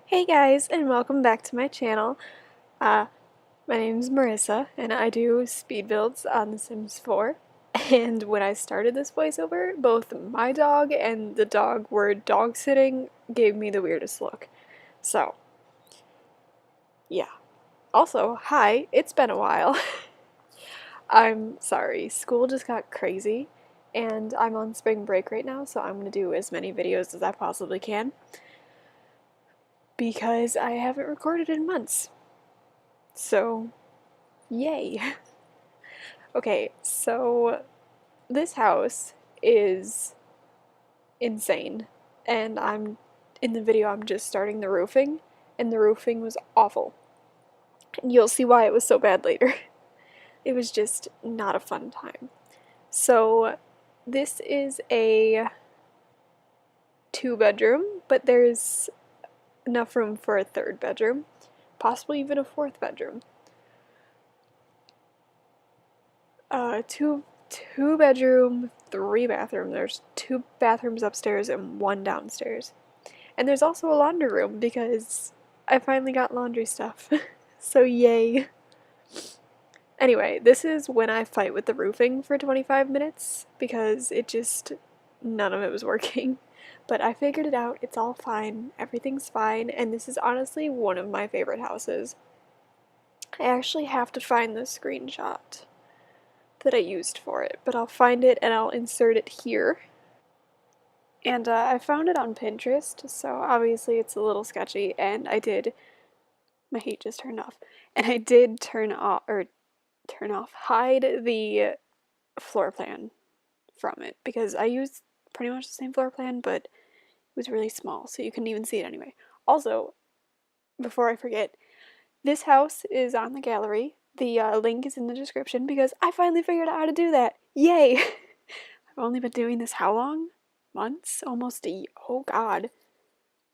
Hey guys, and welcome back to my channel. Uh, my name's Marissa, and I do speed builds on The Sims 4. And when I started this voiceover, both my dog and the dog were dog sitting gave me the weirdest look. So, yeah. Also, hi, it's been a while. I'm sorry, school just got crazy, and I'm on spring break right now, so I'm gonna do as many videos as I possibly can because I haven't recorded in months. So, yay. Okay, so this house is insane, and in the video I'm just starting the roofing, and the roofing was awful. And you'll see why it was so bad later. It was just not a fun time. So this is a 2 bedroom, but there's enough room for a 3rd bedroom, possibly even a 4th bedroom. Two bedroom, 3 bathroom. There's 2 bathrooms upstairs and 1 downstairs. And there's also a laundry room because I finally got laundry stuff. So yay. Anyway, this is when I fight with the roofing for 25 minutes because none of it was working. But I figured it out, it's all fine, everything's fine, and this is honestly one of my favorite houses. I actually have to find the screenshot that I used for it, but I'll find it and I'll insert it here. And I found it on Pinterest, so obviously it's a little sketchy, and my heat just turned off, and I did hide the floor plan from it, because I used pretty much the same floor plan, but it was really small, so you couldn't even see it anyway. Also, before I forget, this house is on the gallery. The link is in the description because I finally figured out how to do that. Yay! I've only been doing this how long? Months? Almost oh god.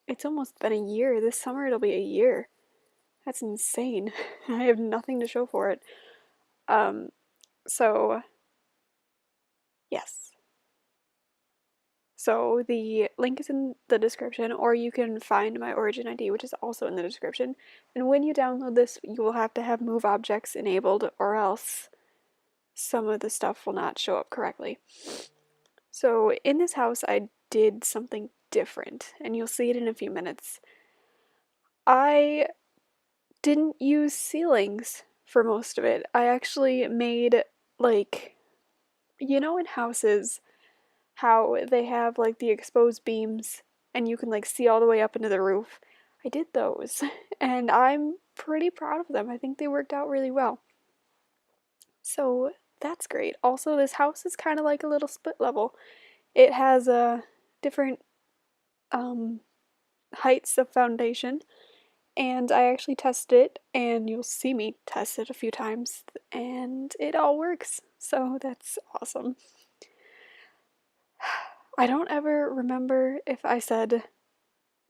It's almost been a year. This summer it'll be a year. That's insane. I have nothing to show for it. So yes. So the link is in the description, or you can find my origin ID, which is also in the description. And when you download this, you will have to have move objects enabled, or else some of the stuff will not show up correctly. So in this house, I did something different, and you'll see it in a few minutes. I didn't use ceilings for most of it. I actually made, like, in houses, how they have like the exposed beams and you can like see all the way up into the roof. I did those, and I'm pretty proud of them. I think they worked out really well. So that's great. Also, this house is kind of like a little split level. It has different um, heights of foundation, and I actually tested it, and you'll see me test it a few times, and it all works. So that's awesome. I don't ever remember if I said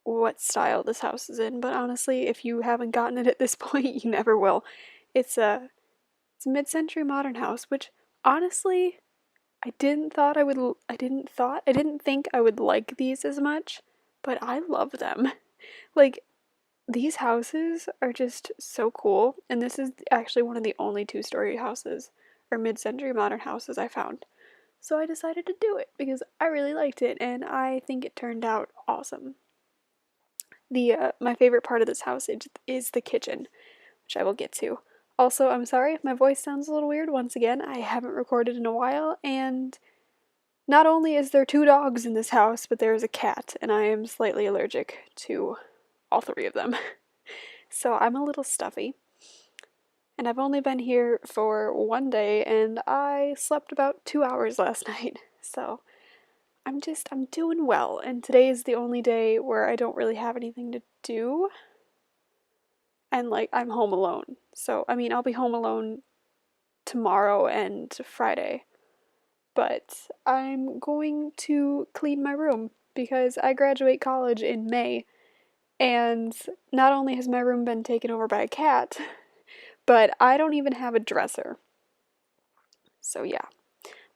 what style this house is in, but honestly, if you haven't gotten it at this point, you never will. It's a mid-century modern house, which honestly, I didn't think I would like these as much, but I love them. Like, these houses are just so cool, and this is actually one of the only 2-story houses or mid-century modern houses I found. So I decided to do it because I really liked it and I think it turned out awesome. My favorite part of this house is the kitchen, which I will get to. Also, I'm sorry if my voice sounds a little weird. Once again, I haven't recorded in a while, and not only is there 2 dogs in this house, but there is a cat, and I am slightly allergic to all 3 of them. So I'm a little stuffy. And I've only been here for 1 day, and I slept about 2 hours last night. So I'm doing well, and today is the only day where I don't really have anything to do. And like, I'm home alone. So, I mean, I'll be home alone tomorrow and Friday. But I'm going to clean my room because I graduate college in May. And not only has my room been taken over by a cat, but I don't even have a dresser. So, yeah.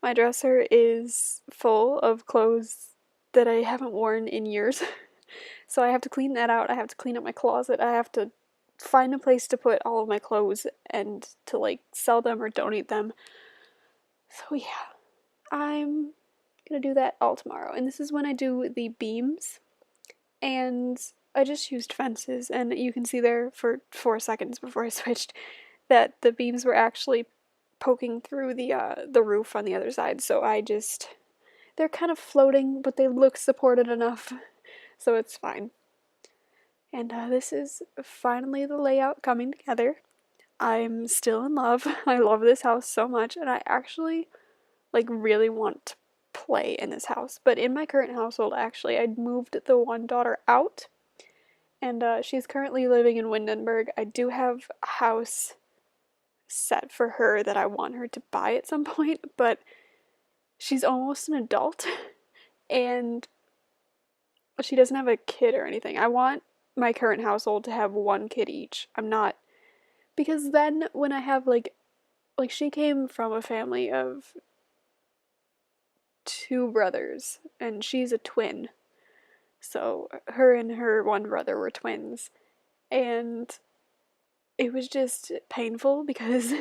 My dresser is full of clothes that I haven't worn in years. So I have to clean that out. I have to clean up my closet. I have to find a place to put all of my clothes and to like sell them or donate them. So yeah, I'm gonna do that all tomorrow. And this is when I do the beams. And I just used fences, and you can see there for 4 seconds before I switched that the beams were actually poking through the roof on the other side. So they're kind of floating, but they look supported enough, so it's fine. And this is finally the layout coming together. I'm still in love. I love this house so much, and I actually like really want to play in this house. But in my current household, actually, I moved the one daughter out, and she's currently living in Windenburg. I do have a house set for her that I want her to buy at some point, but she's almost an adult, and she doesn't have a kid or anything. I want my current household to have one kid each. I'm not, because then when I have like she came from a family of two brothers, and she's a twin. So her and her one brother were twins, and it was just painful because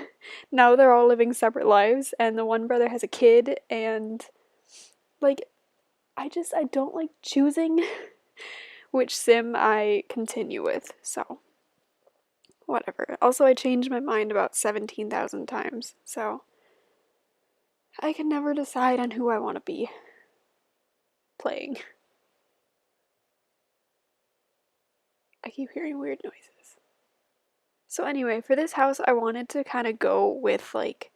now they're all living separate lives, and the one brother has a kid, and like I don't like choosing which sim I continue with. So whatever. Also, I changed my mind about 17,000 times, so I can never decide on who I want to be playing. I keep hearing weird noises. So anyway, for this house, I wanted to kind of go with like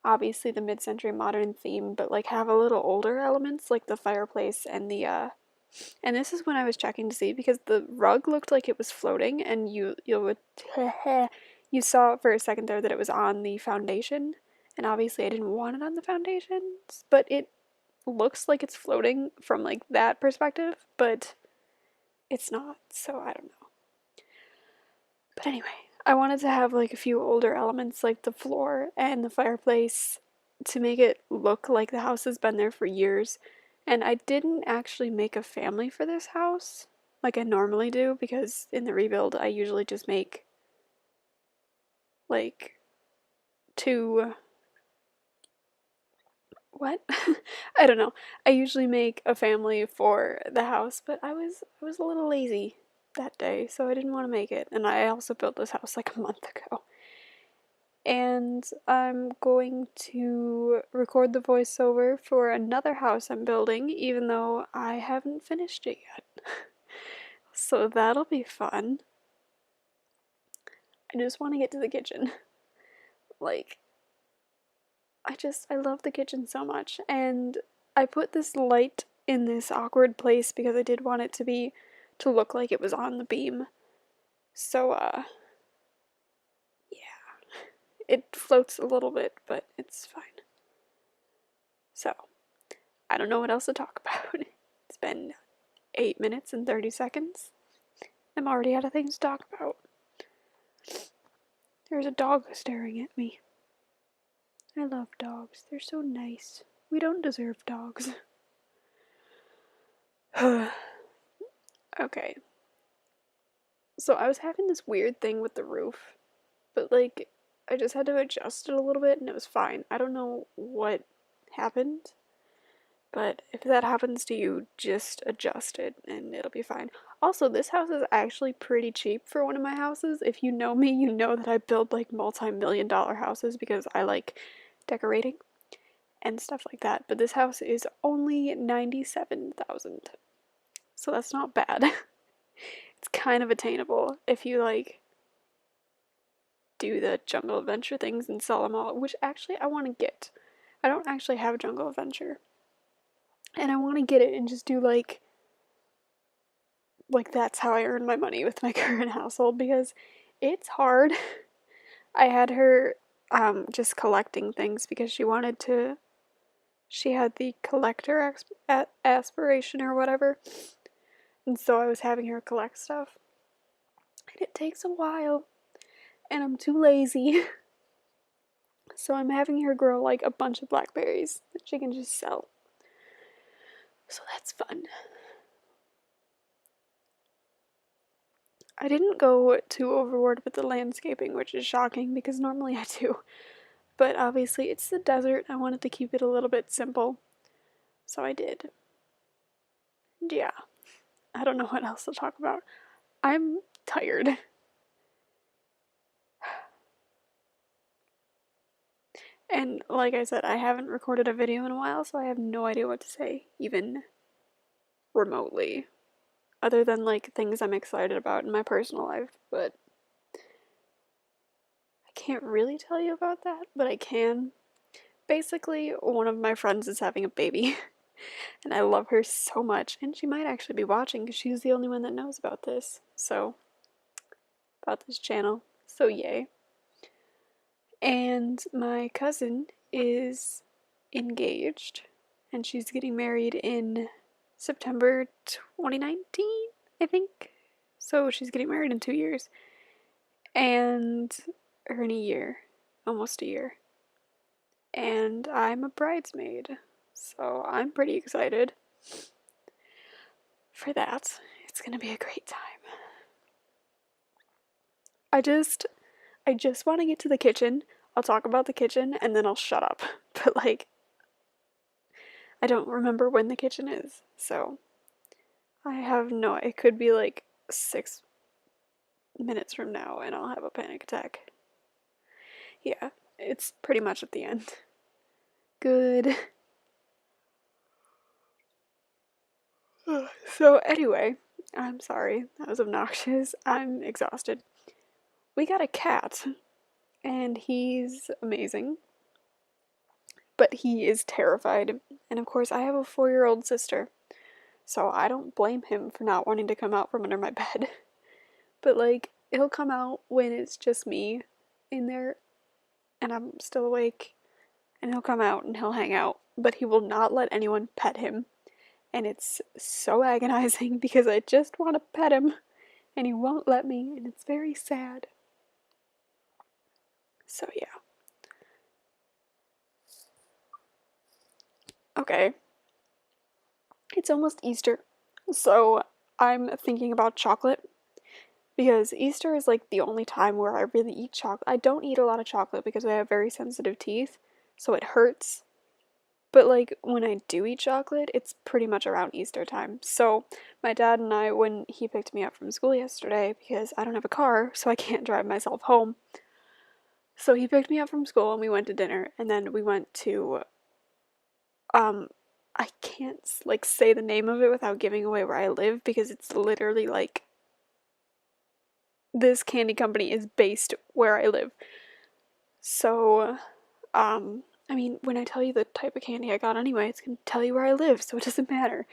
obviously the mid-century modern theme, but like have a little older elements like the fireplace and the and this is when I was checking to see, because the rug looked like it was floating, and you would you saw for a second there that it was on the foundation, and obviously I didn't want it on the foundations, but it looks like it's floating from like that perspective, but it's not, so I don't know. But anyway, I wanted to have like a few older elements like the floor and the fireplace to make it look like the house has been there for years. And I didn't actually make a family for this house like I normally do, because in the rebuild I usually just make like two, what? I don't know. I usually make a family for the house, but I was a little lazy that day, so I didn't want to make it. And I also built this house like a month ago. And I'm going to record the voiceover for another house I'm building, even though I haven't finished it yet. So that'll be fun. I just want to get to the kitchen. Like, I love the kitchen so much, and I put this light in this awkward place because I did want it to look like it was on the beam. So, yeah. It floats a little bit, but it's fine. So, I don't know what else to talk about. It's been 8 minutes and 30 seconds. I'm already out of things to talk about. There's a dog staring at me. I love dogs. They're so nice. We don't deserve dogs. Okay. So I was having this weird thing with the roof, but like I just had to adjust it a little bit and it was fine. I don't know what happened, but if that happens to you, just adjust it and it'll be fine. Also, this house is actually pretty cheap for one of my houses. If you know me, you know that I build like multi-million-dollar houses because I like decorating and stuff like that. But this house is only 97,000. So that's not bad. It's kind of attainable if you like do the jungle adventure things and sell them all, which actually I want to get. I don't actually have a jungle adventure. And I want to get it and just do like that's how I earn my money with my current household, because it's hard. I had her just collecting things because she had the collector aspiration or whatever, and so I was having her collect stuff, and it takes a while, and I'm too lazy, so I'm having her grow like a bunch of blackberries that she can just sell, so that's fun. I didn't go too overboard with the landscaping, which is shocking because normally I do. But obviously it's the desert. I wanted to keep it a little bit simple. So I did. And yeah, I don't know what else to talk about. I'm tired. And like I said, I haven't recorded a video in a while, so I have no idea what to say, even remotely. Other than like things I'm excited about in my personal life, but I can't really tell you about that, but I can. Basically, one of my friends is having a baby, and I love her so much, and she might actually be watching because she's the only one that knows about this. So, about this channel. So, yay. And my cousin is engaged, and she's getting married in September 2019, I think. So, she's getting married in 2 years. And, or in a year. Almost a year. And I'm a bridesmaid. So, I'm pretty excited for that. It's gonna be a great time. I just want to get to the kitchen. I'll talk about the kitchen and then I'll shut up. But like I don't remember when the kitchen is. So I have no, it could be like 6 minutes from now and I'll have a panic attack. Yeah, it's pretty much at the end. Good. So anyway, I'm sorry. That was obnoxious. I'm exhausted. We got a cat and he's amazing. But he is terrified. And of course, I have a 4-year-old sister. So I don't blame him for not wanting to come out from under my bed. But like, he'll come out when it's just me in there and I'm still awake. And he'll come out and he'll hang out. But he will not let anyone pet him. And it's so agonizing because I just want to pet him. And he won't let me. And it's very sad. So yeah. Okay. It's almost Easter. So I'm thinking about chocolate. Because Easter is like the only time where I really eat chocolate. I don't eat a lot of chocolate because I have very sensitive teeth, so it hurts. But like when I do eat chocolate, it's pretty much around Easter time. So my dad and I, when he picked me up from school yesterday, because I don't have a car, so I can't drive myself home. So he picked me up from school and we went to dinner, and then we went to I can't like say the name of it without giving away where I live because it's literally like this candy company is based where I live. So, I mean, when I tell you the type of candy I got anyway, it's gonna tell you where I live, so it doesn't matter.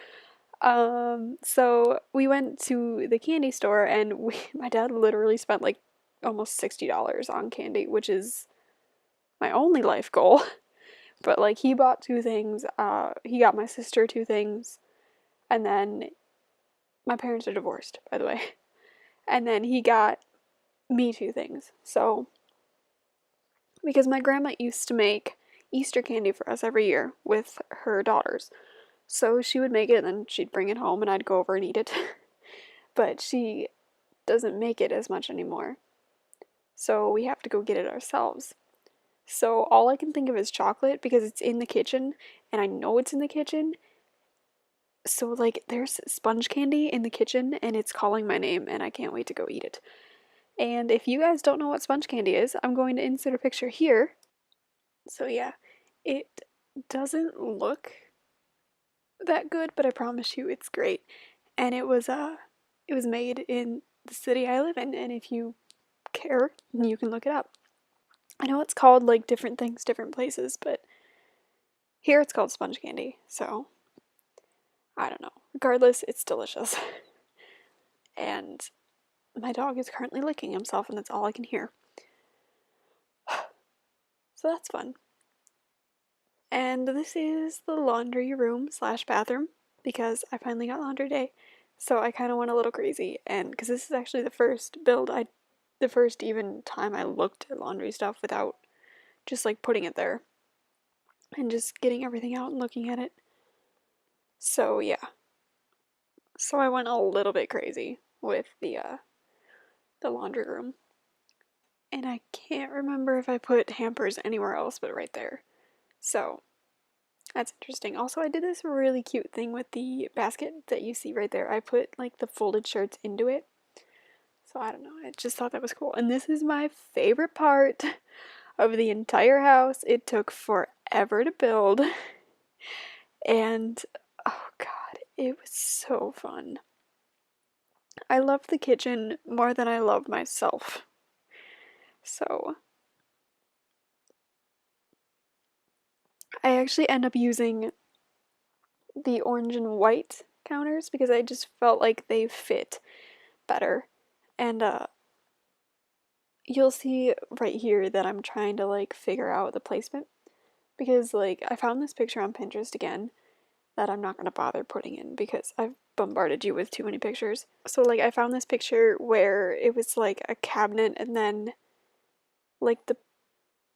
So we went to the candy store and my dad literally spent like almost $60 on candy, which is my only life goal. But like he bought 2 things, he got my sister 2 things, and then my parents are divorced, by the way. And then he got me 2 things. So because my grandma used to make Easter candy for us every year with her daughters. So she would make it and then she'd bring it home and I'd go over and eat it. But she doesn't make it as much anymore. So we have to go get it ourselves. So all I can think of is chocolate because it's in the kitchen and I know it's in the kitchen. So like there's sponge candy in the kitchen and it's calling my name and I can't wait to go eat it. And if you guys don't know what sponge candy is, I'm going to insert a picture here. So yeah, it doesn't look that good, but I promise you it's great. And it was made in the city I live in, and if you care, you can look it up. I know it's called like different things different places, but here it's called sponge candy. So I don't know. Regardless, it's delicious. And my dog is currently licking himself and that's all I can hear. So that's fun. And this is the laundry room slash bathroom because I finally got laundry day. So I kind of went a little crazy, and because this is actually the first the first even time I looked at laundry stuff without just like putting it there and just getting everything out and looking at it. So yeah. So I went a little bit crazy with the the laundry room. And I can't remember if I put hampers anywhere else but right there. So that's interesting. Also, I did this really cute thing with the basket that you see right there. I put like the folded shirts into it. So I don't know. I just thought that was cool. And this is my favorite part of the entire house. It took forever to build. And oh god, it was so fun. I love the kitchen more than I love myself. So I actually end up using the orange and white counters because I just felt like they fit better. And you'll see right here that I'm trying to like figure out the placement because like I found this picture on Pinterest again that I'm not going to bother putting in because I've bombarded you with too many pictures. So like I found this picture where it was like a cabinet and then like the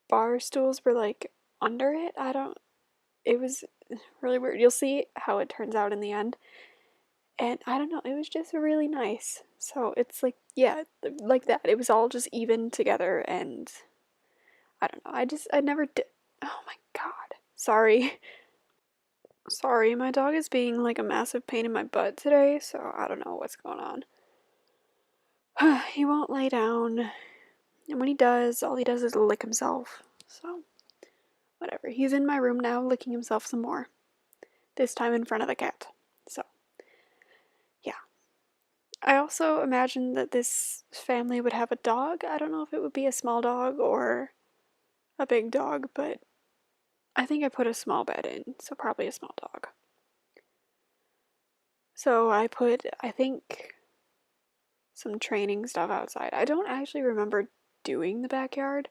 bar stools were like under it. It was really weird. You'll see how it turns out in the end. And I don't know, it was just really nice. So it's like, yeah, like that. It was all just even together and I don't know. I never did. Oh my god. Sorry. Sorry, my dog is being like a massive pain in my butt today, so I don't know what's going on. He won't lay down. And when he does, all he does is lick himself. So, whatever. He's in my room now licking himself some more. This time in front of the cat. So, yeah. I also imagined that this family would have a dog. I don't know if it would be a small dog or a big dog, but I think I put a small bed in, so probably a small dog. So I put, I think, some training stuff outside. I don't actually remember doing the backyard,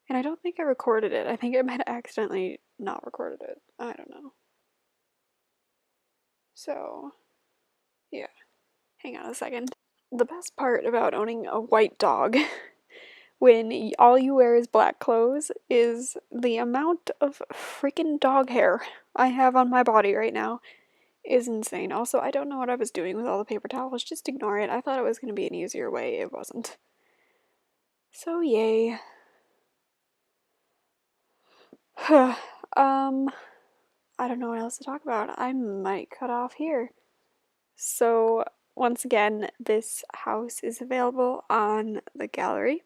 and I don't think I recorded it. I think I might have accidentally not recorded it. I don't know. So, yeah. Hang on a second. The best part about owning a white dog when all you wear is black clothes is the amount of freaking dog hair I have on my body right now is insane. Also, I don't know what I was doing with all the paper towels. Just ignore it. I thought it was going to be an easier way. It wasn't. So, yay. I don't know what else to talk about. I might cut off here. So, once again, this house is available on the gallery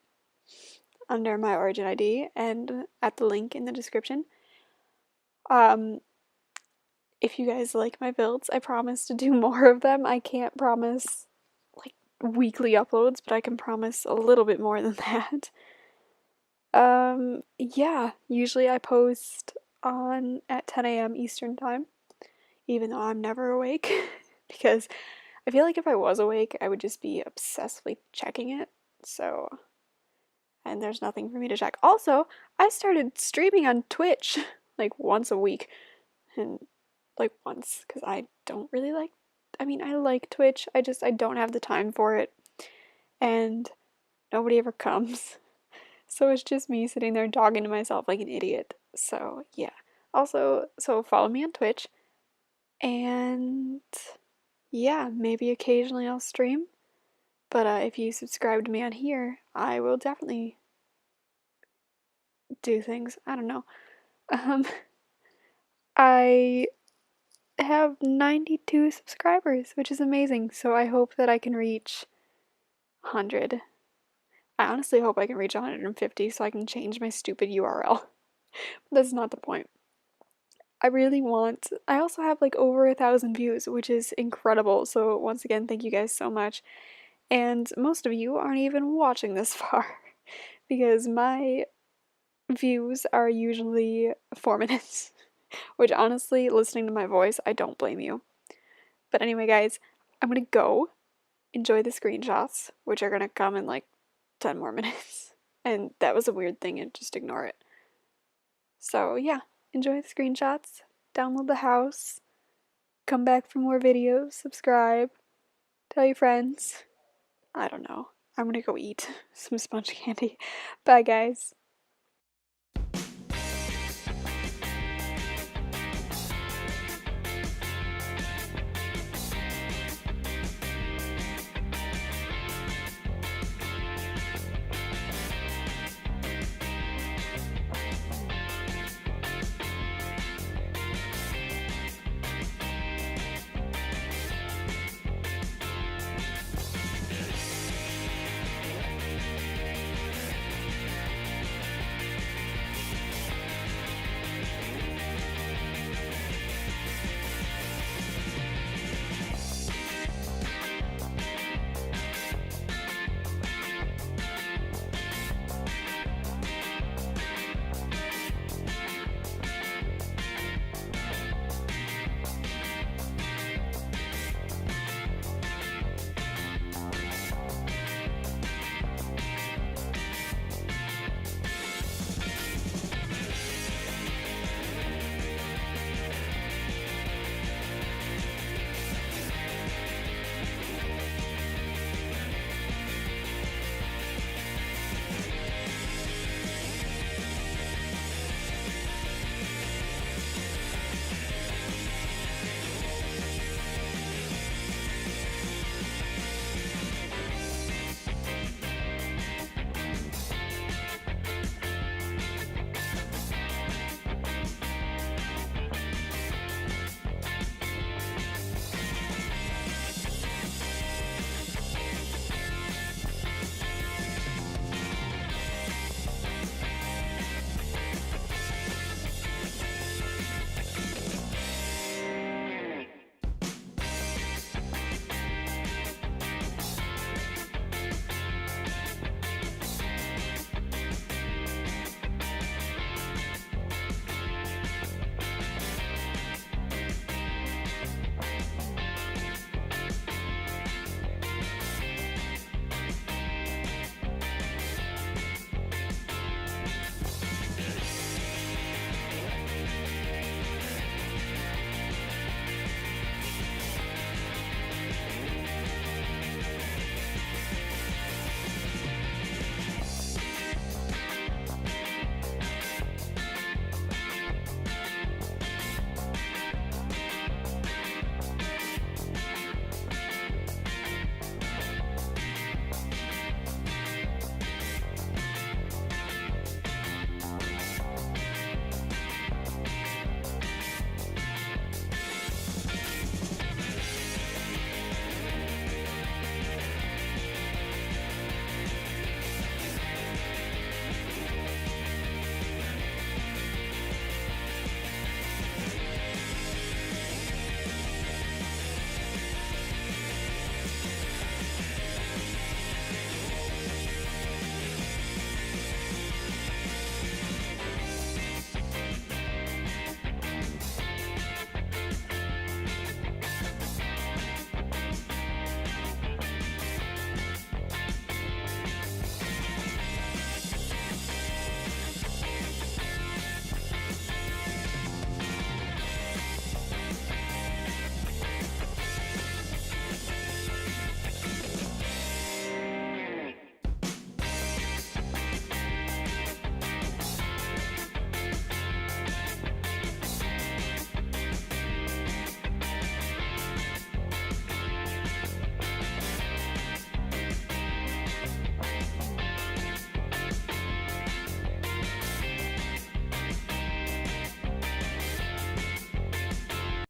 under my origin ID and at the link in the description. If you guys like my builds, I promise to do more of them. I can't promise like weekly uploads, but I can promise a little bit more than that. Yeah, usually I post on at 10 a.m. Eastern time, even though I'm never awake, because I feel like if I was awake, I would just be obsessively checking it. So, and there's nothing for me to check. Also, I started streaming on Twitch like once a week, and like once because I don't really like. I mean, I like Twitch. I don't have the time for it, and nobody ever comes. So it's just me sitting there talking to myself like an idiot. So yeah. Also, so follow me on Twitch, and yeah, maybe occasionally I'll stream. But if you subscribe to me on here, I will definitely do things. I don't know. Um, I have 92 subscribers, which is amazing. So I hope that I can reach 100. I honestly hope I can reach 150 so I can change my stupid URL. That's not the point. I also have like over 1,000 views, which is incredible. So once again, thank you guys so much. And most of you aren't even watching this far because my views are usually 4 minutes, which honestly, listening to my voice, I don't blame you. But anyway, guys, I'm gonna go enjoy the screenshots, which are gonna come in like 10 more minutes. And that was a weird thing, and just ignore it. So, yeah, enjoy the screenshots, download the house, come back for more videos, subscribe, tell your friends. I don't know. I'm gonna go eat some sponge candy. Bye, guys.